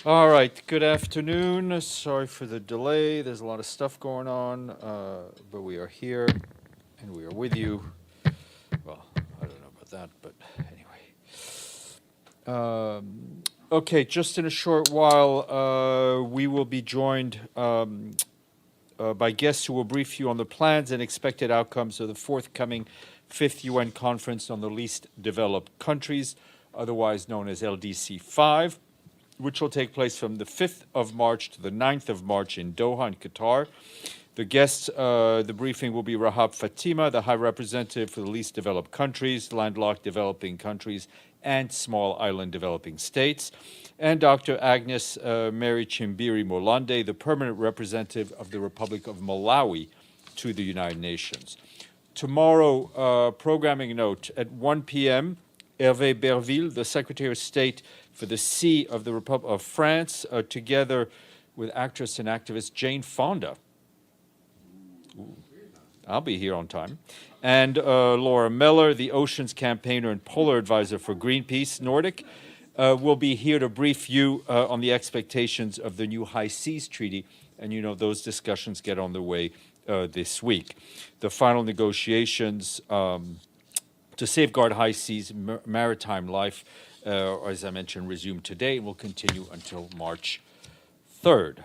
All right, good afternoon. Sorry for the delay. There's a lot of stuff going on, but we are here and we are with you. Well, I don't know about that, but anyway. Okay, just in a short while, we will be joined by guests who will brief you on the plans and expected outcomes of the forthcoming Fifth UN Conference on the Least Developed Countries, otherwise known as LDC 5, which will take place from the 5th of March to the 9th of March in Doha, in Qatar. The guests, the briefing will be Rahab Fatima, the High Representative for the Least Developed Countries, Landlocked Developing Countries, and Small Island Developing States, and Dr. Agnes Mary Chimbiri Molande, the Permanent Representative of the Republic of Malawi to the United Nations. Tomorrow, programming note, at 1 p.m., Hervé Berville, the Secretary of State for the Sea of the Republic of France, together with actress and activist Jane Fonda. Ooh, I'll be here on time. And Laura Miller, the Oceans campaigner and polar advisor for Greenpeace Nordic, will be here to brief you on the expectations of the new High Seas Treaty. And you know, those discussions get on the way this week. The final negotiations to safeguard high seas maritime life, as I mentioned, resume today and will continue until March 3rd.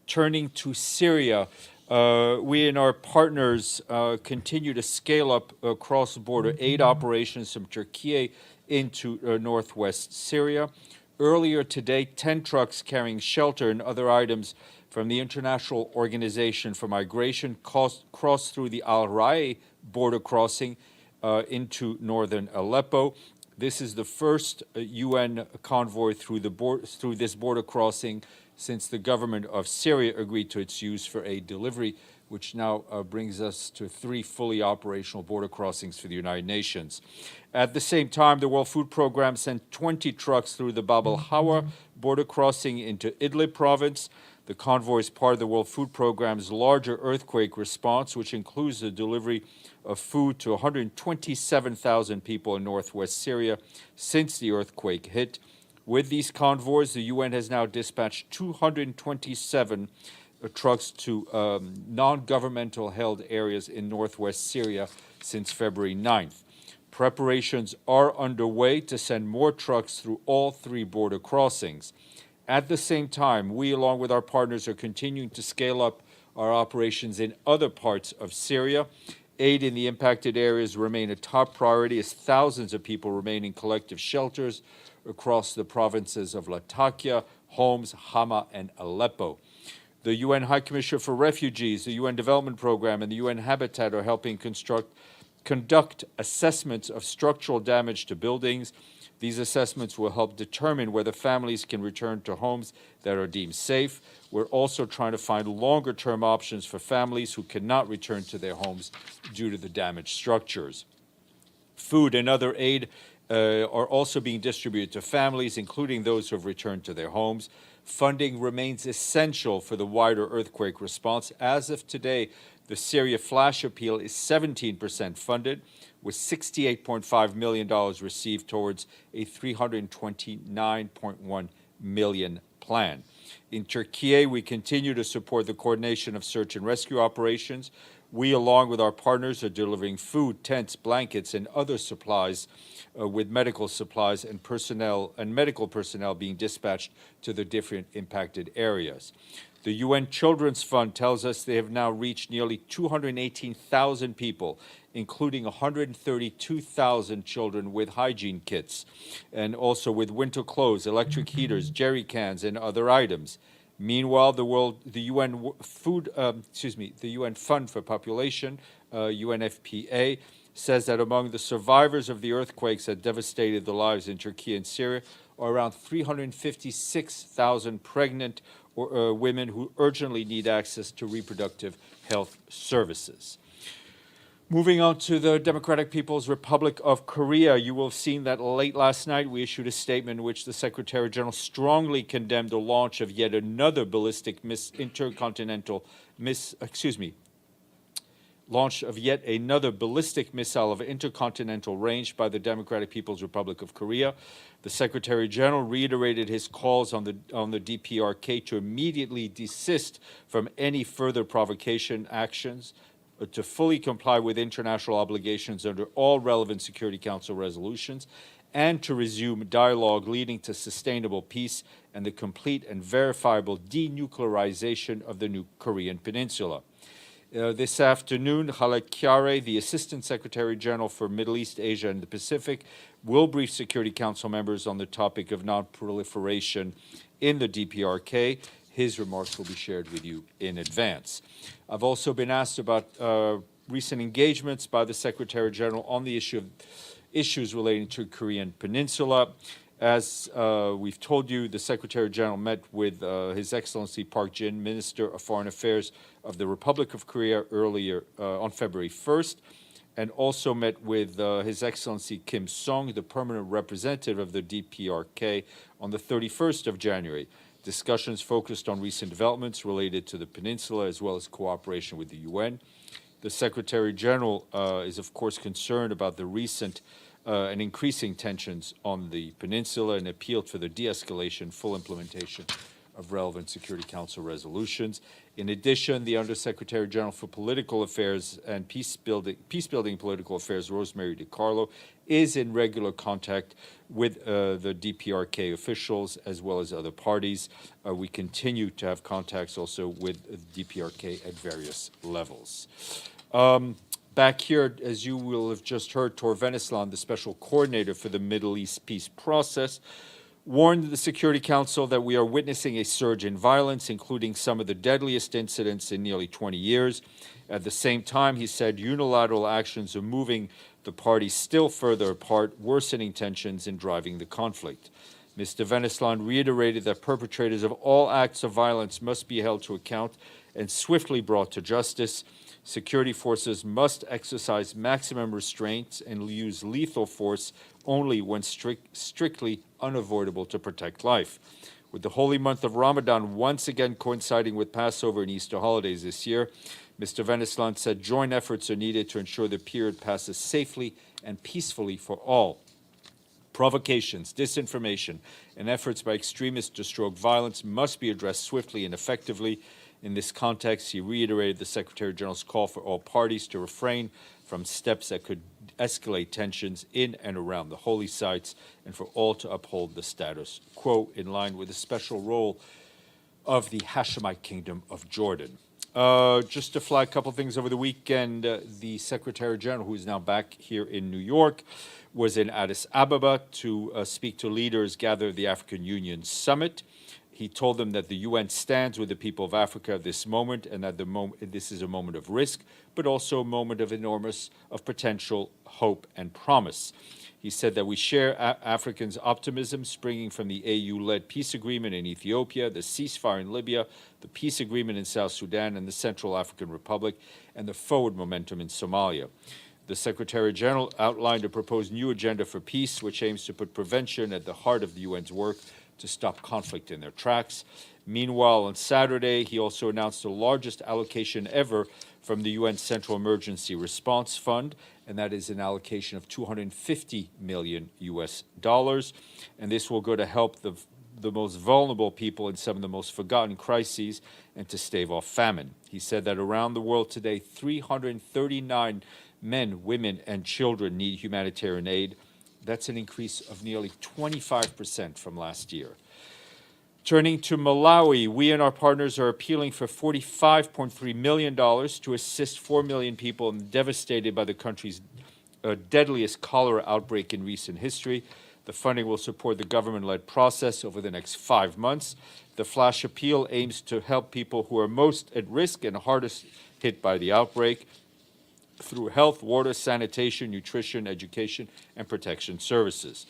Turning to Syria, we and our partners continue to scale up cross-border aid operations from Türkiye into northwest Syria. Earlier today, 10 trucks carrying shelter and other items from the International Organization for Migration crossed through the Al Rai border crossing into northern Aleppo. This is the first UN convoy through this border crossing since the government of Syria agreed to its use for aid delivery, which now brings us to 3 fully operational border crossings for the United Nations. At the same time, the World Food Programme sent 20 trucks through the Bab al-Hawa border crossing into Idlib province. The convoy is part of the World Food Programme's larger earthquake response, which includes the delivery of food to 127,000 people in northwest Syria since the earthquake hit. With these convoys, the UN has now dispatched 227 trucks to non-governmental held areas in northwest Syria since February 9th. Preparations are underway to send more trucks through all 3 border crossings. At the same time, we, along with our partners, are continuing to scale up our operations in other parts of Syria. Aid in the impacted areas remain a top priority as thousands of people remain in collective shelters across the provinces of Latakia, Homs, Hama, and Aleppo. The UN High Commissioner for Refugees, the UN Development Programme, and the UN Habitat are helping conduct assessments of structural damage to buildings. These assessments will help determine whether families can return to homes that are deemed safe. We're also trying to find longer-term options for families who cannot return to their homes due to the damaged structures. Food and other aid are also being distributed to families, including those who have returned to their homes. Funding remains essential for the wider earthquake response. As of today, the Syria Flash Appeal is 17% funded, with $68.5 million received towards a $329.1 million plan. In Türkiye, we continue to support the coordination of search and rescue operations. We, along with our partners, are delivering food, tents, blankets, and other supplies, with medical supplies and medical personnel being dispatched to the different impacted areas. The UN Children's Fund tells us they have now reached nearly 218,000 people, including 132,000 children with hygiene kits, and also with winter clothes, electric heaters, jerry cans, and other items. Meanwhile, the UN Fund for Population, UNFPA, says that among the survivors of the earthquakes that devastated the lives in Turkey and Syria are around 356,000 pregnant women who urgently need access to reproductive health services. Moving on to the Democratic People's Republic of Korea, you will have seen that late last night we issued a statement in which the Secretary General strongly condemned the launch of yet another ballistic launch of yet another ballistic missile of intercontinental range by the Democratic People's Republic of Korea. The Secretary General reiterated his calls on the DPRK to immediately desist from any further provocation actions, to fully comply with international obligations under all relevant Security Council resolutions, and to resume dialogue leading to sustainable peace and the complete and verifiable denuclearization of the new Korean Peninsula. This afternoon, Khaled Kyare, the Assistant Secretary General for Middle East, Asia, and the Pacific, will brief Security Council members on the topic of non-proliferation in the DPRK. His remarks will be shared with you in advance. I've also been asked about recent engagements by the Secretary General on the issues relating to Korean Peninsula. As we've told you, the Secretary General met with His Excellency Park Jin, Minister of Foreign Affairs of the Republic of Korea, earlier on February 1st, and also met with His Excellency Kim Song, the permanent representative of the DPRK, on the 31st of January. Discussions focused on recent developments related to the peninsula as well as cooperation with the UN. The Secretary General is, of course, concerned about the recent and increasing tensions on the peninsula and appealed for the de-escalation, full implementation of relevant Security Council resolutions. In addition, the Undersecretary General for Political Affairs and Peacebuilding Political Affairs, Rosemary DiCarlo, is in regular contact with the DPRK officials as well as other parties. We continue to have contacts also with DPRK at various levels. Back here, as you will have just heard, Tor Venisland, the Special Coordinator for the Middle East Peace Process, warned the Security Council that we are witnessing a surge in violence, including some of the deadliest incidents in nearly 20 years. At the same time, he said unilateral actions are moving the parties still further apart, worsening tensions and driving the conflict. Mr. Venisland reiterated that perpetrators of all acts of violence must be held to account and swiftly brought to justice. Security forces must exercise maximum restraints and use lethal force only when strictly unavoidable to protect life. With the holy month of Ramadan once again coinciding with Passover and Easter holidays this year, Mr. Venisland said joint efforts are needed to ensure the period passes safely and peacefully for all. Provocations, disinformation, and efforts by extremists to stoke violence must be addressed swiftly and effectively. In this context, he reiterated the Secretary General's call for all parties to refrain from steps that could escalate tensions in and around the holy sites and for all to uphold the status quo in line with the special role of the Hashemite Kingdom of Jordan. Just to flag a couple things over the weekend, the Secretary General, who is now back here in New York, was in Addis Ababa to speak to leaders gathered at the African Union Summit. He told them that the UN stands with the people of Africa at this moment and that this is a moment of risk, but also a moment of enormous potential, hope, and promise. He said that we share Africans' optimism springing from the AU-led peace agreement in Ethiopia, the ceasefire in Libya, the peace agreement in South Sudan and the Central African Republic, and the forward momentum in Somalia. The Secretary General outlined a proposed new agenda for peace, which aims to put prevention at the heart of the UN's work to stop conflict in their tracks. Meanwhile, on Saturday, he also announced the largest allocation ever from the UN Central Emergency Response Fund, and that is an allocation of $250 million US. And this will go to help the most vulnerable people in some of the most forgotten crises and to stave off famine. He said that around the world today, 339 men, women, and children need humanitarian aid. That's an increase of nearly 25% from last year. Turning to Malawi, we and our partners are appealing for $45.3 million to assist 4 million people devastated by the country's deadliest cholera outbreak in recent history. The funding will support the government-led process over the next 5 months. The flash appeal aims to help people who are most at risk and hardest hit by the outbreak through health, water, sanitation, nutrition, education, and protection services.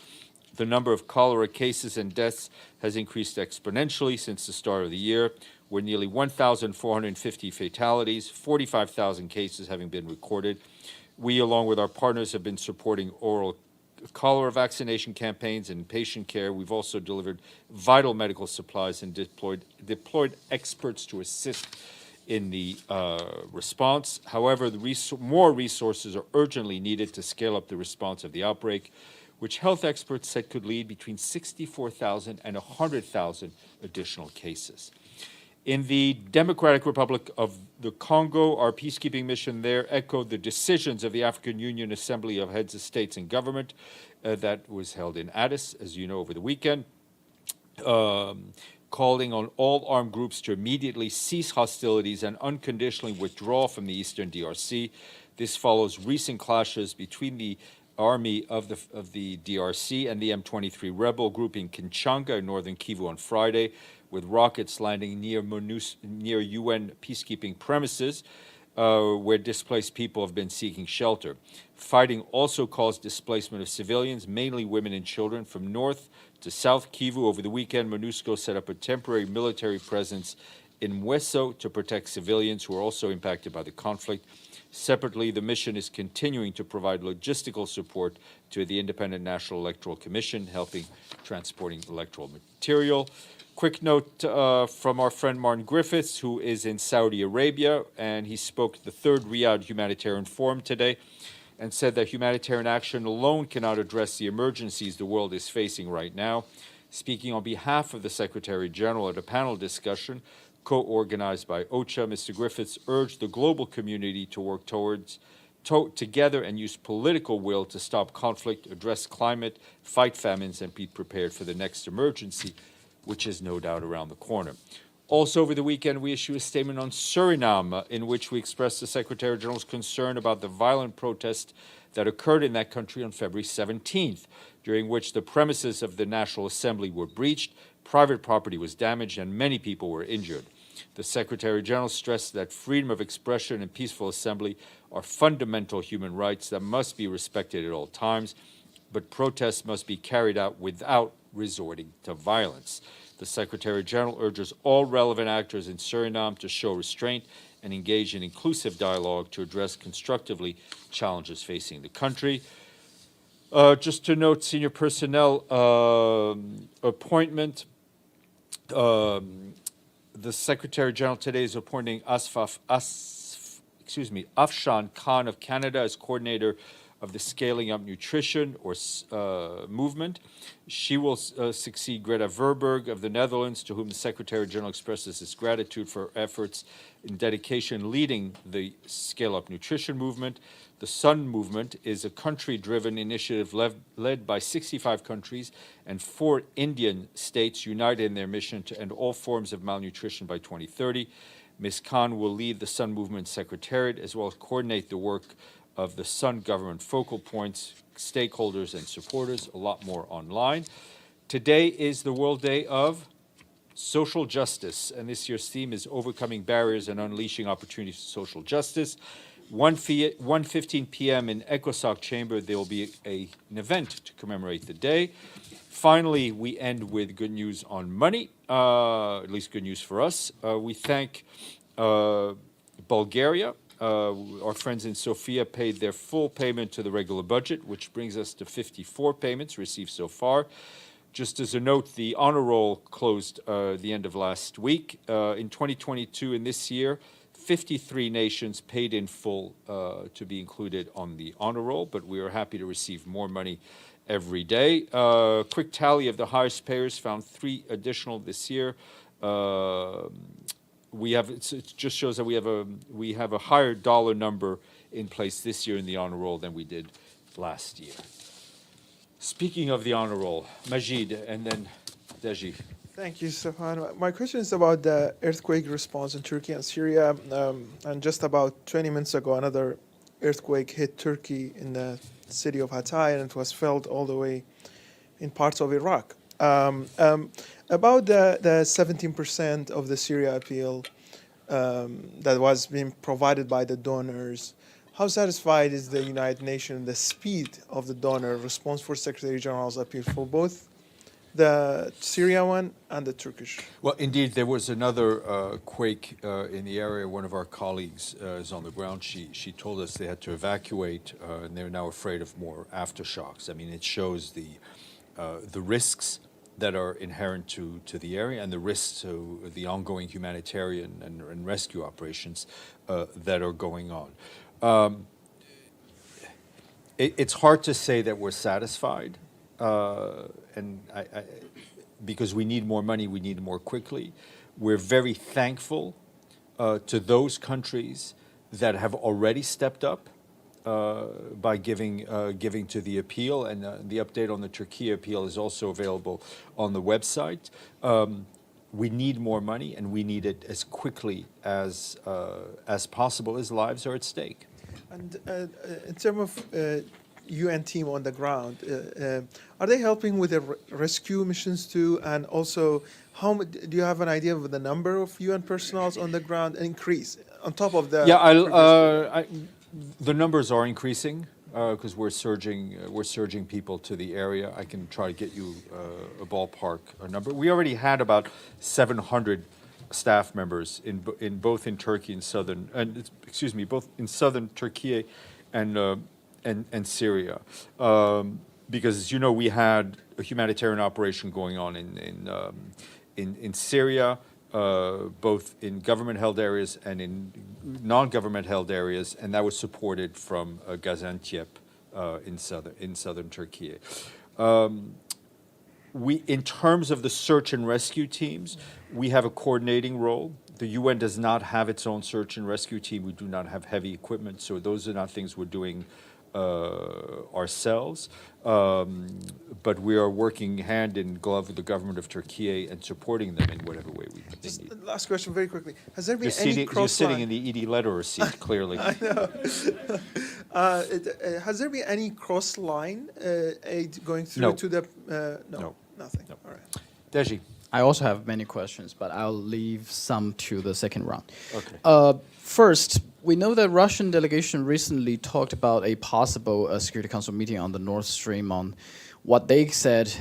The number of cholera cases and deaths has increased exponentially since the start of the year, with nearly 1,450 fatalities, 45,000 cases having been recorded. We, along with our partners, have been supporting oral cholera vaccination campaigns and patient care. We've also delivered vital medical supplies and deployed experts to assist in the response. However, more resources are urgently needed to scale up the response of the outbreak, which health experts said could lead between 64,000 and 100,000 additional cases. In the Democratic Republic of the Congo, our peacekeeping mission there echoed the decisions of the African Union Assembly of Heads of States and Government that was held in Addis, as you know, over the weekend, calling on all armed groups to immediately cease hostilities and unconditionally withdraw from the eastern DRC. This follows recent clashes between the army of the DRC and the M23 rebel group in Kinshasa in northern Kivu on Friday, with rockets landing near UN peacekeeping premises, where displaced people have been seeking shelter. Fighting also caused displacement of civilians, mainly women and children, from north to South Kivu. Over the weekend, MONUSCO set up a temporary military presence in Mweso to protect civilians who are also impacted by the conflict. Separately, the mission is continuing to provide logistical support to the Independent National Electoral Commission, helping transporting electoral material. Quick note from our friend Martin Griffiths, who is in Saudi Arabia, and he spoke at the third Riyadh Humanitarian Forum today and said that humanitarian action alone cannot address the emergencies the world is facing right now. Speaking on behalf of the Secretary General at a panel discussion co-organized by OCHA, Mr. Griffiths urged the global community to work together and use political will to stop conflict, address climate, fight famines, and be prepared for the next emergency, which is no doubt around the corner. Also, over the weekend, we issued a statement on Suriname in which we expressed the Secretary General's concern about the violent protest that occurred in that country on February 17th, during which the premises of the National Assembly were breached, private property was damaged, and many people were injured. The Secretary General stressed that freedom of expression and peaceful assembly are fundamental human rights that must be respected at all times, but protests must be carried out without resorting to violence. The Secretary General urges all relevant actors in Suriname to show restraint and engage in inclusive dialogue to address constructively challenges facing the country. Just to note, senior personnel appointment. The Secretary General today is appointing Afshan Khan of Canada as coordinator of the Scaling Up Nutrition movement. She will succeed Greta Verberg of the Netherlands, to whom the Secretary General expresses his gratitude for her efforts in dedication leading the Scale Up Nutrition movement. The SUN movement is a country-driven initiative led by 65 countries and 4 Indian states united in their mission to end all forms of malnutrition by 2030. Ms. Khan will lead the SUN movement secretariat as well as coordinate the work of the SUN government focal points, stakeholders, and supporters. A lot more online. Today is the World Day of Social Justice, and this year's theme is Overcoming Barriers and Unleashing Opportunities for Social Justice. 1:15 p.m. in ECOSOC Chamber, there will be an event to commemorate the day. Finally, we end with good news on money, at least good news for us. We thank Bulgaria. Our friends in Sofia paid their full payment to the regular budget, which brings us to 54 payments received so far. Just as a note, the honor roll closed the end of last week. In 2022 and this year, 53 nations paid in full to be included on the honor roll, but we are happy to receive more money every day. Quick tally of the highest payers found 3 additional this year. It just shows that we have a higher dollar number in place this year in the honor roll than we did last year. Speaking of the honor roll, Majid and then Deji. Thank you, Stéphane. My question is about the earthquake response in Turkey and Syria. And just about 20 minutes ago, another earthquake hit Turkey in the city of Hatay, and it was felt all the way in parts of Iraq. About the 17% of the Syria appeal that was being provided by the donors, how satisfied is the United Nations the speed of the donor response for Secretary General's appeal for both the Syria one and the Turkish? Well, indeed, there was another quake in the area. One of our colleagues is on the ground. She told us they had to evacuate, and they're now afraid of more aftershocks. I mean, it shows the risks that are inherent to the area and the risks to the ongoing humanitarian and rescue operations that are going on. It's hard to say that we're satisfied, and because we need more money, we need more quickly. We're very thankful to those countries that have already stepped up by giving to the appeal, and the update on the Türkiye appeal is also available on the website. We need more money, and we need it as quickly as possible, as lives are at stake. And in terms of UN team on the ground, are they helping with the rescue missions too? And also, do you have an idea of the number of UN personnel on the ground increase on top of the? Yeah, the numbers are increasing because we're surging people to the area. I can try to get you a ballpark number. We already had about 700 staff members both in Turkey and both in southern Turkey and Syria, because as you know, we had a humanitarian operation going on in Syria, both in government-held areas and in non-government-held areas, and that was supported from Gaziantep in southern Turkey. In terms of the search and rescue teams, we have a coordinating role. The UN does not have its own search and rescue team. We do not have heavy equipment, so those are not things we're doing ourselves. But we are working hand in glove with the government of Turkey and supporting them in whatever way we think they Just need. last question, very quickly. Has there been You're sitting in the ED letterer seat, clearly. I know. Has there been any cross-line aid going through No. to the? No. Nothing. No. All right. Deji. I also have many questions, but I'll leave some to the second round. Okay. First, we know that Russian delegation recently talked about a possible Security Council meeting on the Nord Stream on what they said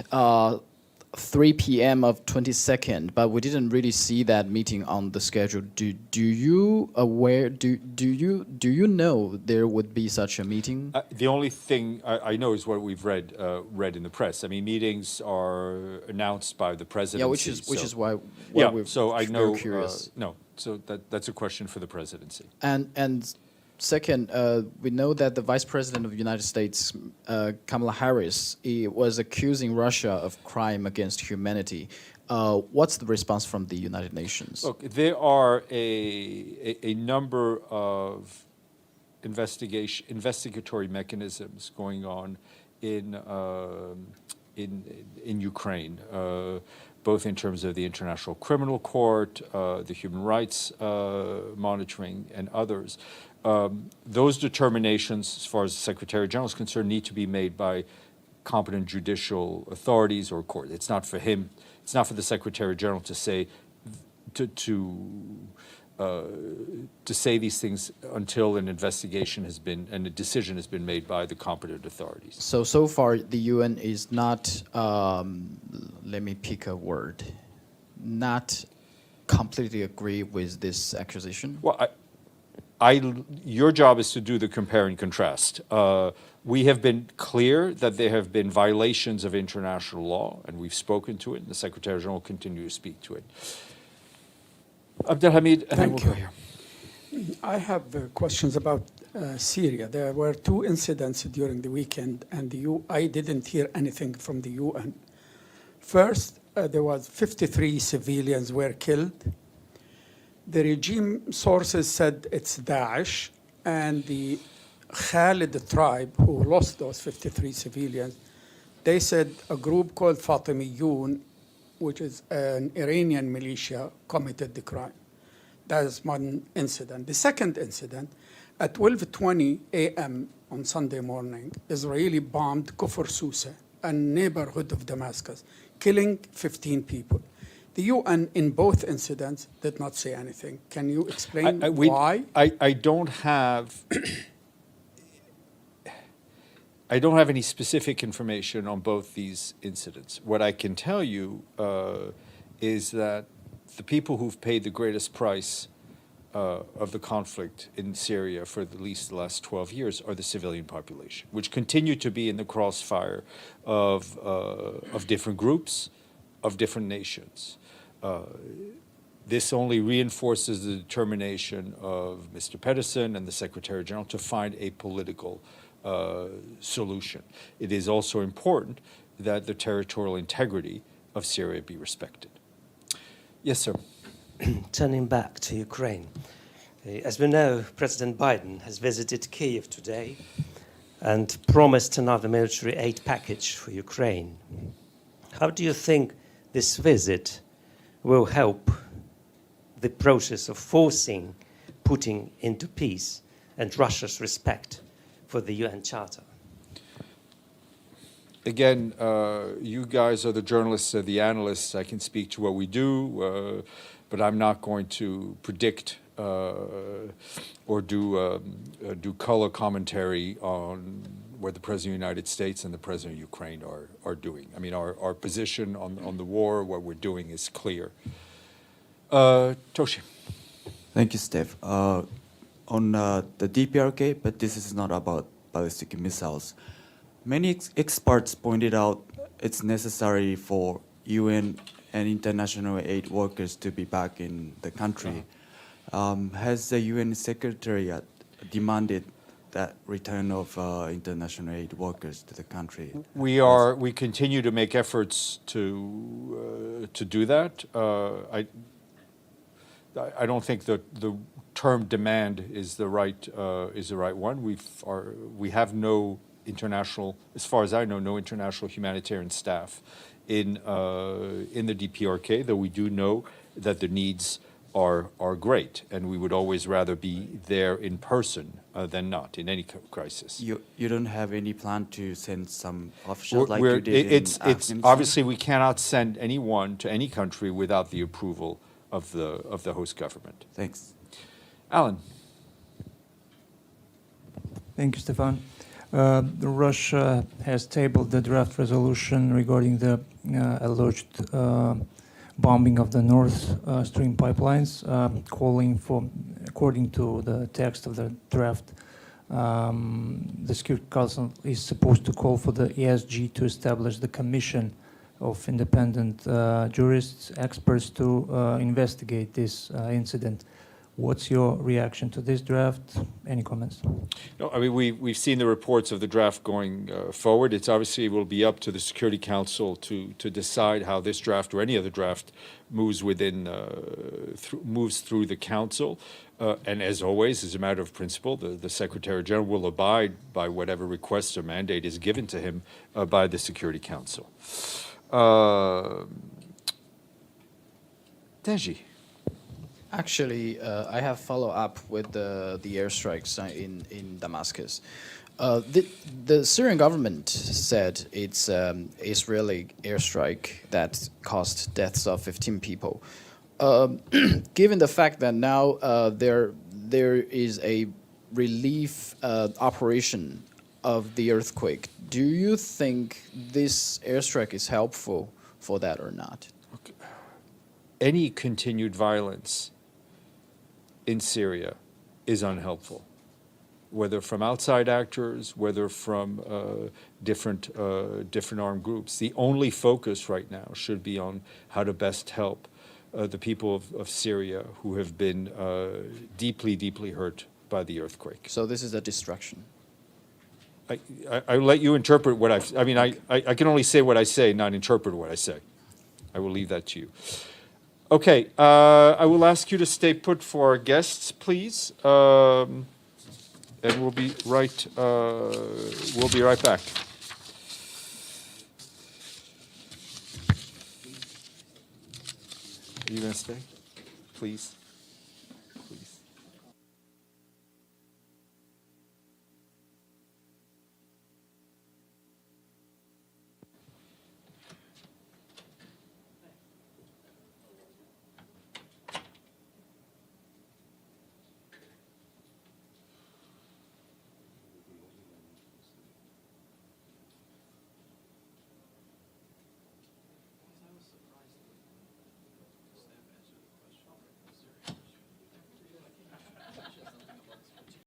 3 p.m. of 22nd, but we didn't really see that meeting on the schedule. Do you know there would be such a meeting? The only thing I know is what we've read in the press. I mean, meetings are announced by the presidency. Yeah, which is why we're so I know. curious. No, so that's a question for the presidency. And second, we know that the Vice President of the United States, Kamala Harris, was accusing Russia of crime against humanity. What's the response from the United Nations? Look, there are a number of investigatory mechanisms going on in Ukraine, both in terms of the International Criminal Court, the human rights monitoring, and others. Those determinations, as far as the Secretary General is concerned, need to be made by competent judicial authorities or court. It's not for him. It's not for the Secretary General to say to say these things until an investigation has been and a decision has been made by the competent authorities. So far, the UN is not. Let me pick a word. Not completely agree with this accusation. Well, your job is to do the compare and contrast. We have been clear that there have been violations of international law, and we've spoken to it, and the Secretary General will continue to speak to it. Abdelhamid, and then we'll go here. I have questions about Syria. There were 2 incidents during the weekend, and I didn't hear anything from the UN. First, there was 53 civilians were killed. The regime sources said it's Daesh, and the Khalid tribe, who lost those 53 civilians, they said a group called Fatimiyun, which is an Iranian militia, committed the crime. That is one incident. The second incident, at 12:20 a.m. on Sunday morning, Israeli bombed Kufr Susa, a neighborhood of Damascus, killing 15 people. The UN in both incidents did not say anything. Can you explain why? I don't have any specific information on both these incidents. What I can tell you is that the people who've paid the greatest price of the conflict in Syria for at least the last 12 years are the civilian population, which continue to be in the crossfire of different groups, of different nations. This only reinforces the determination of Mr. Pedersen and the Secretary General to find a political solution. It is also important that the territorial integrity of Syria be respected. Yes, sir. Turning back to Ukraine, as we know, President Biden has visited Kyiv today and promised another military aid package for Ukraine. How do you think this visit will help the process of forcing Putin into peace and Russia's respect for the UN Charter? Again, you guys are the journalists or the analysts. I can speak to what we do, but I'm not going to predict or do color commentary on what the President of the United States and the President of Ukraine are doing. I mean, our position on the war, what we're doing is clear. Toshi. Thank you, Steph. On the DPR case, but this is not about ballistic missiles. Many experts pointed out it's necessary for UN and international aid workers to be back in the country. Has the UN Secretariat demanded that return of international aid workers to the country? We continue to make efforts to do that. I don't think that the term demand is the right one. We have no international, as far as I know, no international humanitarian staff in the DPRK, though we do know that the needs are great, and we would always rather be there in person than not in any crisis. You don't have any plan to send some officials like We're- you did it's in Afghanistan? obviously we cannot send anyone to any country without the approval of the host government. Thanks. Alan. Thank you, Stéphane. Russia has tabled the draft resolution regarding the alleged bombing of the Nord Stream pipelines, calling for, according to the text of the draft, the Security Council is supposed to call for the ESG to establish the commission of independent jurists, experts to investigate this incident. What's your reaction to this draft? Any comments? No, I mean, we've seen the reports of the draft going forward. It's obviously will be up to the Security Council to decide how this draft or any other draft moves moves through the Council. And as always, as a matter of principle, the Secretary General will abide by whatever request or mandate is given to him by the Security Council. Deji. Actually, I have follow-up with the airstrikes in Damascus. The Syrian government said it's Israeli airstrike that caused deaths of 15 people. Given the fact that now there is a relief operation of the earthquake, do you think this airstrike is helpful for that or not? Okay. Any continued violence in Syria is unhelpful, whether from outside actors, whether from different armed groups. The only focus right now should be on how to best help the people of Syria who have been deeply, deeply hurt by the earthquake. So this is a distraction. I'll let you interpret what I mean, I can only say what I say, not interpret what I say. I will leave that to you. Okay, I will ask you to stay put for our guests, please, and we'll be right back. Are you going to stay, please?